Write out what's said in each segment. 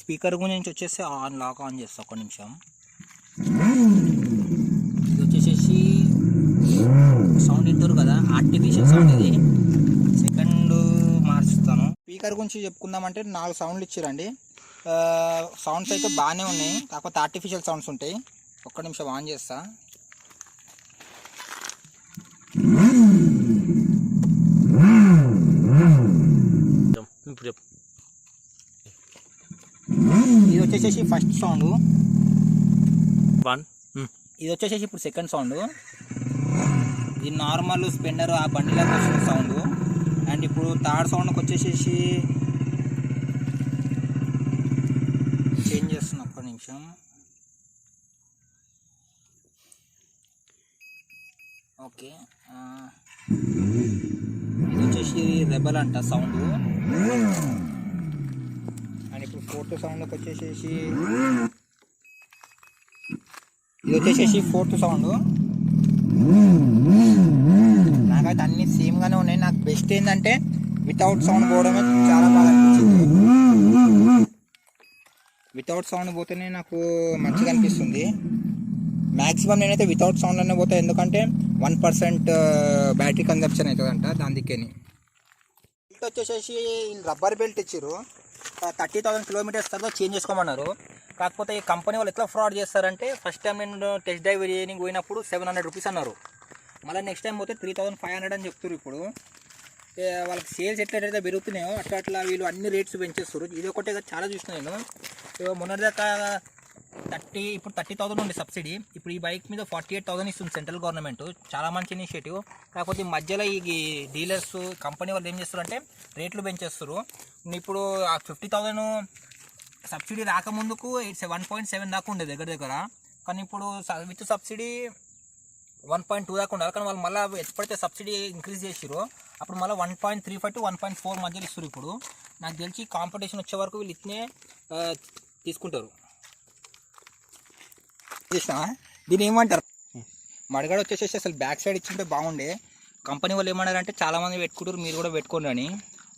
Speaker గురించి వచ్చేసి lock on చేస్తా ఒక నిమిషం. ఇది వచ్చేసేసి సౌండ్ ఇంటారు కదా, ఆర్టిఫిషియల్ సౌండ్. ఇది సెకండ్ మార్చుతాను. స్పీకర్ గురించి చెప్పుకుందామంటే 4 సౌండ్లు ఇచ్చారండి. సౌండ్స్ అయితే బాగానే ఉన్నాయి, కాకపోతే ఆర్టిఫిషియల్ సౌండ్స్ ఉంటాయి. ఒక్క నిమిషం ఆన్ చేస్తా. ఇది వచ్చేసేసి ఫస్ట్ సౌండ్. ఇది వచ్చేసేసి ఇప్పుడు సెకండ్ సౌండ్. ఇది నార్మల్ స్పెండర్ ఆ బండిలోకి వచ్చిన సౌండ్. అండ్ ఇప్పుడు థర్డ్ సౌండ్కి వచ్చేసేసి చేంజ్ చేస్తున్నా. ఒక్క నిమిషం. ఓకే, ఇది వచ్చేసి రెబల్ అంట సౌండ్. అండ్ ఇప్పుడు ఫోర్త్ సౌండ్కి వచ్చేసేసి ఇది వచ్చేసేసి ఫోర్త్ సౌండ్. నాకైతే అన్ని సేమ్గానే ఉన్నాయి. నాకు బెస్ట్ ఏంటంటే వితౌట్ సౌండ్ పోవడమే చాలా బాగా అనిపించింది. వితౌట్ సౌండ్ పోతేనే నాకు మంచిగా అనిపిస్తుంది. మ్యాక్సిమం నేనైతే వితౌట్ సౌండ్లోనే పోతా, ఎందుకంటే 1% బ్యాటరీ కన్జప్షన్ అవుతుందంట దాని దిక్కని. బెల్ట్ వచ్చేసేసి రబ్బర్ బెల్ట్ ఇచ్చారు. 30,000 కిలోమీటర్స్ తర్వాత చేంజ్ చేసుకోమన్నారు. కాకపోతే ఈ కంపెనీ వాళ్ళు ఎట్లా ఫ్రాడ్ చేస్తారంటే, ఫస్ట్ టైం నేను టెస్ట్ డ్రైవ్ చేయడానికి పోయినప్పుడు 700 రూపీస్ అన్నారు. మళ్ళీ నెక్స్ట్ టైం పోతే 3,500 అని చెప్తారు. ఇప్పుడు వాళ్ళకి సేల్స్ ఎట్లయితే పెరుగుతున్నాయో అట్లా వీళ్ళు అన్ని రేట్స్ పెంచేస్తారు. ఇది ఒకటే చాలా చూసిన నేను. మొన్నటిదాకా ఇప్పుడు 30,000 ఉంది సబ్సిడీ. ఇప్పుడు ఈ బైక్ మీద 48,000 ఇస్తుంది సెంట్రల్ గవర్నమెంట్. చాలా మంచి ఇనిషియేటివ్. కాకపోతే ఈ మధ్యలో ఈ డీలర్స్ కంపెనీ వాళ్ళు ఏం చేస్తారు అంటే రేట్లు పెంచేస్తారు. ఇప్పుడు ఆ 50,000 సబ్సిడీ రాకముందుకు 1.7 దాకా ఉండేది దగ్గర. కానీ ఇప్పుడు విత్ సబ్సిడీ 1.2 దాకా ఉండాలి. కానీ వాళ్ళు మళ్ళీ ఎప్పుడైతే సబ్సిడీ ఇంక్రీజ్ చేసిరో అప్పుడు మళ్ళీ 1.35 to 1.4 మధ్యలో ఇస్తారు. ఇప్పుడు నాకు తెలిసి కాంపిటీషన్ వచ్చే వరకు వీళ్ళు ఇట్నే తీసుకుంటారు. దీన్ని ఏమంటారు, మడగడ వచ్చేసేసి అసలు బ్యాక్ సైడ్ ఇచ్చింటే బాగుండే. కంపెనీ వాళ్ళు ఏమన్నారంటే చాలామంది పెట్టుకుంటారు, మీరు కూడా పెట్టుకోండి అని.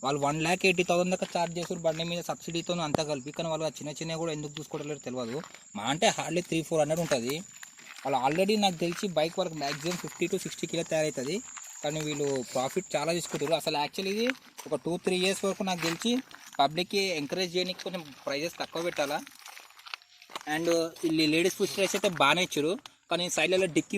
వాళ్ళు 1,80,000 దాకా ఛార్జ్ చేస్తారు బండి మీద సబ్సిడీతో అంతా కలిపి. కానీ వాళ్ళు చిన్న కూడా ఎందుకు చూసుకోవట్లేదు తెలియదు. మా అంటే హార్డ్లీ 300-400 ఉంటుంది. వాళ్ళు ఆల్రెడీ నాకు తెలిసి బైక్ వాళ్ళకి మ్యాక్సిమం 50 to 60 కిలో తయారవుతుంది. కానీ వీళ్ళు ప్రాఫిట్ చాలా తీసుకుంటారు. అసలు యాక్చువల్లీ ఇది ఒక 2-3 ఇయర్స్ వరకు నాకు తెలిసి పబ్లిక్కి ఎంకరేజ్ చేయడానికి కొంచెం ప్రైజెస్ తక్కువ పెట్టాలా. అండ్ వీళ్ళు లేడీస్ ఫుడ్ స్ట్రెస్ అయితే బాగానే ఇచ్చారు. కానీ సైడ్లలో డిక్కీ